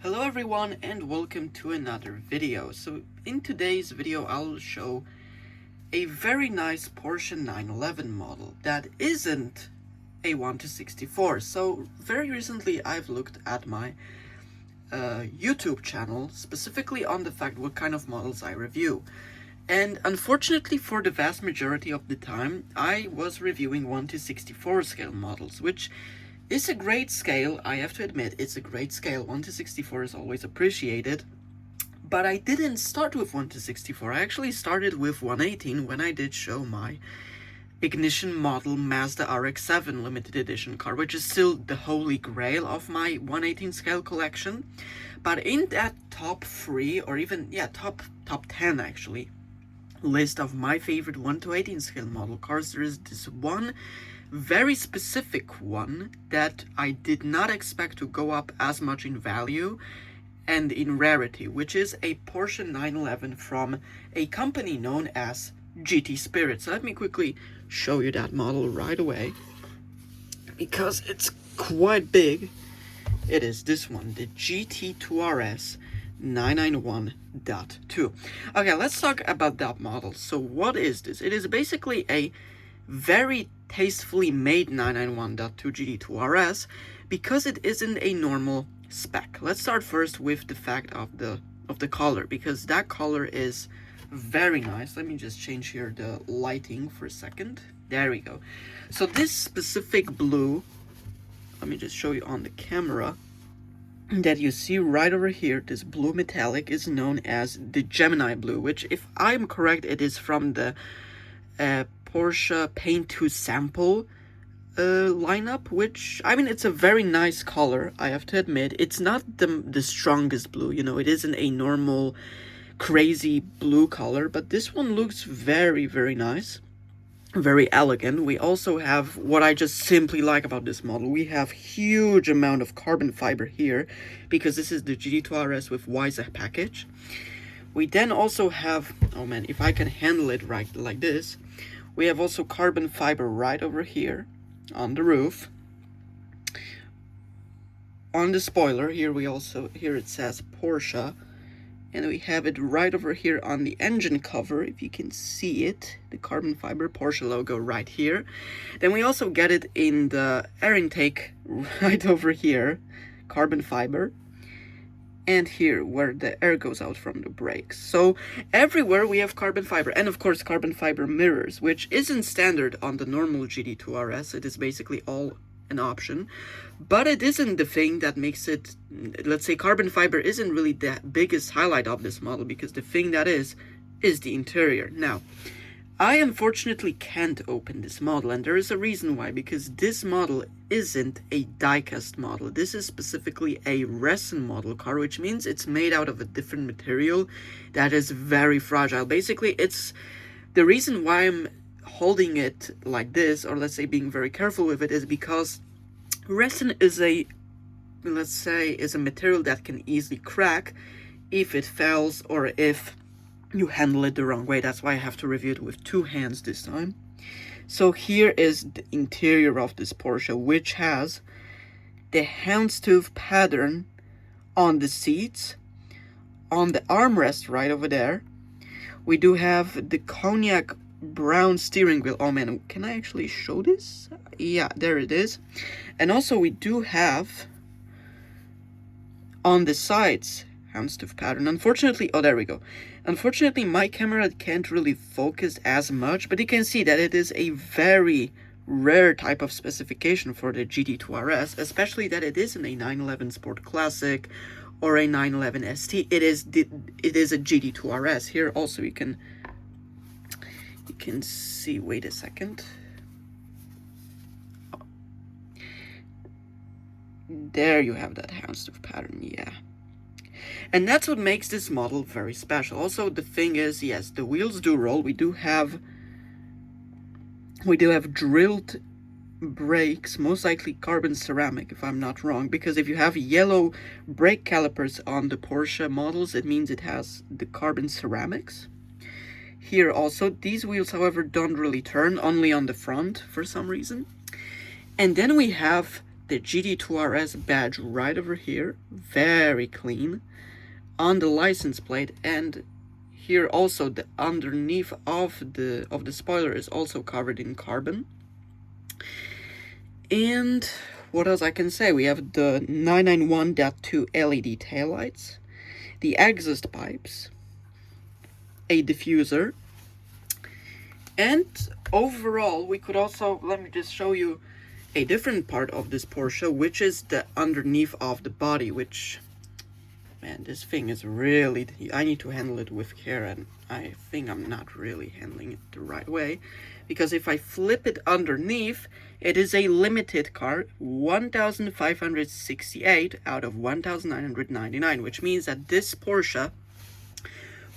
Hello everyone and welcome to another video. So in today's video I'll show a very nice Porsche 911 model that isn't a 1:64. So very recently I've looked at my YouTube channel specifically on the fact what kind of models I review. And unfortunately for the vast majority of the time I was reviewing 1:64 scale models, which is a great scale. I have to admit, it's a great scale. 1:64 is always appreciated. But I didn't start with 1:64. I actually started with 118 when I did show my ignition model Mazda RX-7 limited edition car, which is still the holy grail of my 118 scale collection. But in that top 3, or even, top 10 actually, list of my favorite 1:18 scale model cars, there is this one very specific one that I did not expect to go up as much in value and in rarity, which is a Porsche 911 from a company known as GT Spirit. So let me quickly show you that model right away because it's quite big. It is this one, the GT2 RS 991.2. Okay, let's talk about that model. So what is this? It is basically a very tastefully made 991.2 GT2 RS because it isn't a normal spec. Let's start first with the fact of the color, because that color is very nice. Let me just change here the lighting for a second. There we go. So this specific blue, let me just show you on the camera, that you see right over here, this blue metallic is known as the Gemini blue, which, if I'm correct, it is from the Porsche Paint to Sample lineup, which, I mean, it's a very nice color, I have to admit. It's not the strongest blue, you know, it isn't a normal crazy blue color, but this one looks very, very nice, very elegant. We also have what I just simply like about this model. We have huge amount of carbon fiber here because this is the GT2 RS with WISA package. We then also have, oh man, if I can handle it right like this, we have also carbon fiber right over here on the roof. On the spoiler, here it says Porsche, and we have it right over here on the engine cover, if you can see it, the carbon fiber Porsche logo right here. Then we also get it in the air intake right over here, carbon fiber. And here where the air goes out from the brakes. So everywhere we have carbon fiber, and of course carbon fiber mirrors, which isn't standard on the normal GT2 RS. It is basically all an option, but it isn't the thing that makes it, let's say, carbon fiber isn't really the biggest highlight of this model, because the thing that is the interior. Now, I unfortunately can't open this model, and there is a reason why, because this model isn't a die-cast model. This is specifically a resin model car, which means it's made out of a different material that is very fragile. Basically, it's the reason why I'm holding it like this, or let's say being very careful with it, is because resin is a, let's say, is a material that can easily crack if it fails or if you handle it the wrong way. That's why I have to review it with two hands this time. So here is the interior of this Porsche, which has the Houndstooth pattern on the seats, on the armrest right over there. We do have the cognac brown steering wheel. Oh man, can I actually show this? Yeah, there it is. And also we do have on the sides Houndstooth pattern. Unfortunately, oh, there we go. Unfortunately, my camera can't really focus as much, but you can see that it is a very rare type of specification for the GT2 RS, especially that it isn't a 911 Sport Classic or a 911 ST. It is a GT2 RS. Here also you can see, wait a second. There you have that Houndstooth pattern, yeah. And that's what makes this model very special. Also, the thing is, yes, the wheels do roll. We do have drilled brakes, most likely carbon ceramic, if I'm not wrong, because if you have yellow brake calipers on the Porsche models, it means it has the carbon ceramics. Here also, these wheels, however, don't really turn, only on the front for some reason. And then we have the GT2 RS badge right over here, very clean, on the license plate, and here also the underneath of the spoiler is also covered in carbon. And what else I can say? We have the 991.2 LED taillights, the exhaust pipes, a diffuser, and overall we could also, let me just show you a different part of this Porsche, which is the underneath of the body, which, man, this thing is really, I need to handle it with care, and I think I'm not really handling it the right way, because if I flip it underneath, it is a limited car, 1,568 out of 1,999, which means that this Porsche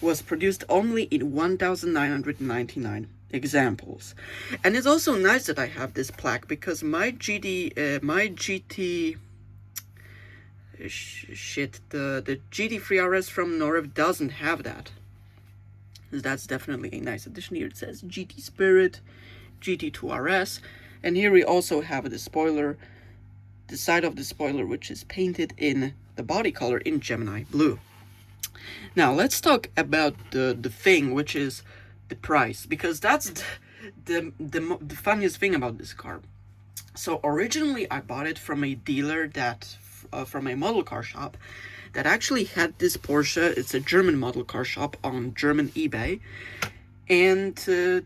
was produced only in 1,999 examples. And it's also nice that I have this plaque, because my GT... the GT3 RS from Norv doesn't have that. That's definitely a nice addition. Here it says GT Spirit, GT2 RS, and here we also have the spoiler, the side of the spoiler, which is painted in the body color in Gemini blue. Now let's talk about the thing, which is the price, because that's the funniest thing about this car. So originally I bought it from a dealer that from a model car shop that actually had this Porsche. It's a German model car shop on German eBay, and the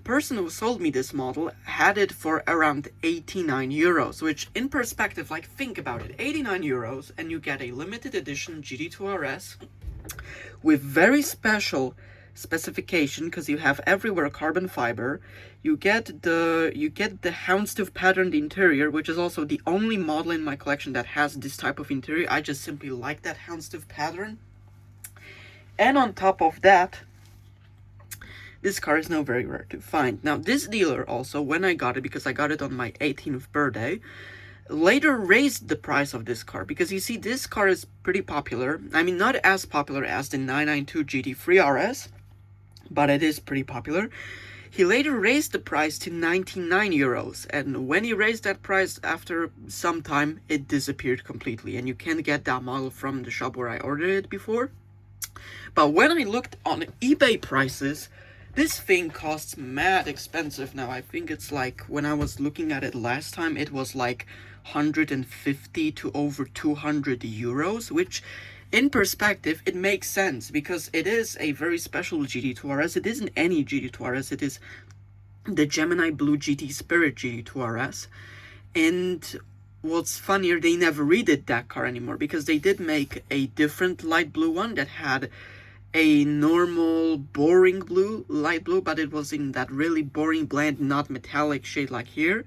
person who sold me this model had it for around 89 euros, which in perspective, like, think about it, 89 euros, and you get a limited edition GT2 RS with very special specification, because you have everywhere carbon fiber. You get the Houndstooth patterned interior, which is also the only model in my collection that has this type of interior. I just simply like that Houndstooth pattern. And on top of that, this car is now very rare to find. Now this dealer also, when I got it, because I got it on my 18th birthday, later raised the price of this car, because you see, this car is pretty popular. I mean, not as popular as the 992 GT3 RS, but it is pretty popular. He later raised the price to 99 euros, and when he raised that price, after some time, it disappeared completely, and you can't get that model from the shop where I ordered it before. But when I looked on eBay prices, this thing costs mad expensive now. I think it's like, when I was looking at it last time, it was like 150 to over 200 euros, which in perspective, it makes sense, because it is a very special GT2 RS. It isn't any GT2 RS, it is the Gemini Blue GT Spirit GT2 RS. And what's funnier, they never redid that car anymore, because they did make a different light blue one that had a normal boring blue, light blue, but it was in that really boring blend, not metallic shade like here.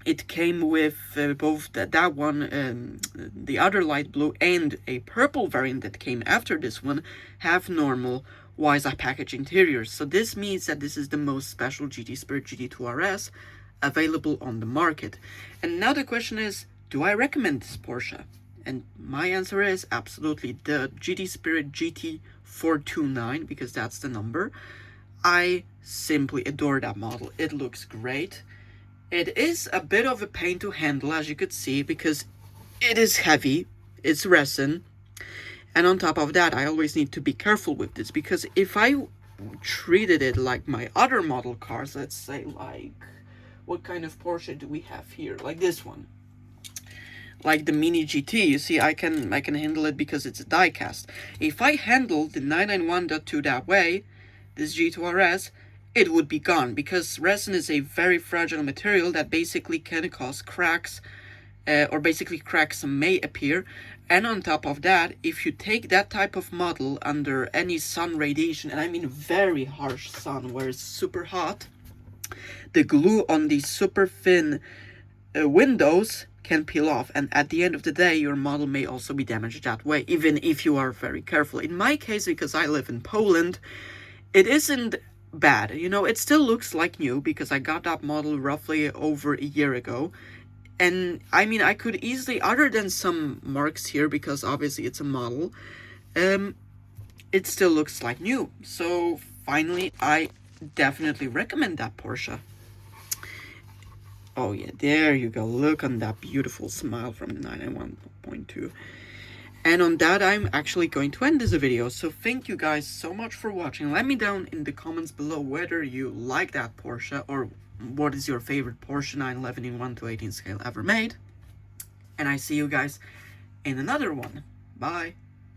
It came with both that one, the other light blue, and a purple variant that came after this one, have normal WiseEye package interiors. So this means that this is the most special GT Spirit GT2 RS available on the market. And now the question is, do I recommend this Porsche? And my answer is absolutely. The GT Spirit GT429, because that's the number, I simply adore that model. It looks great. It is a bit of a pain to handle, as you could see, because it is heavy, it's resin, and on top of that, I always need to be careful with this, because if I treated it like my other model cars, let's say, like, what kind of Porsche do we have here? Like this one. Like the Mini GT, you see, I can handle it because it's a die cast. If I handle the 991.2 that way, this G2 RS, it would be gone, because resin is a very fragile material that basically can cause cracks, or basically cracks may appear. And on top of that, if you take that type of model under any sun radiation, and I mean very harsh sun where it's super hot, the glue on these super thin windows can peel off, and at the end of the day, your model may also be damaged that way, even if you are very careful. In my case, because I live in Poland, it isn't bad. You know, it still looks like new, because I got that model roughly over a year ago. And I mean, I could easily, other than some marks here, because obviously it's a model, it still looks like new. So finally, I definitely recommend that Porsche. Oh yeah, there you go. Look on that beautiful smile from the 991.2. And on that, I'm actually going to end this video. So thank you guys so much for watching. Let me down in the comments below whether you like that Porsche or what is your favorite Porsche 911 in 1/18 scale ever made. And I see you guys in another one. Bye.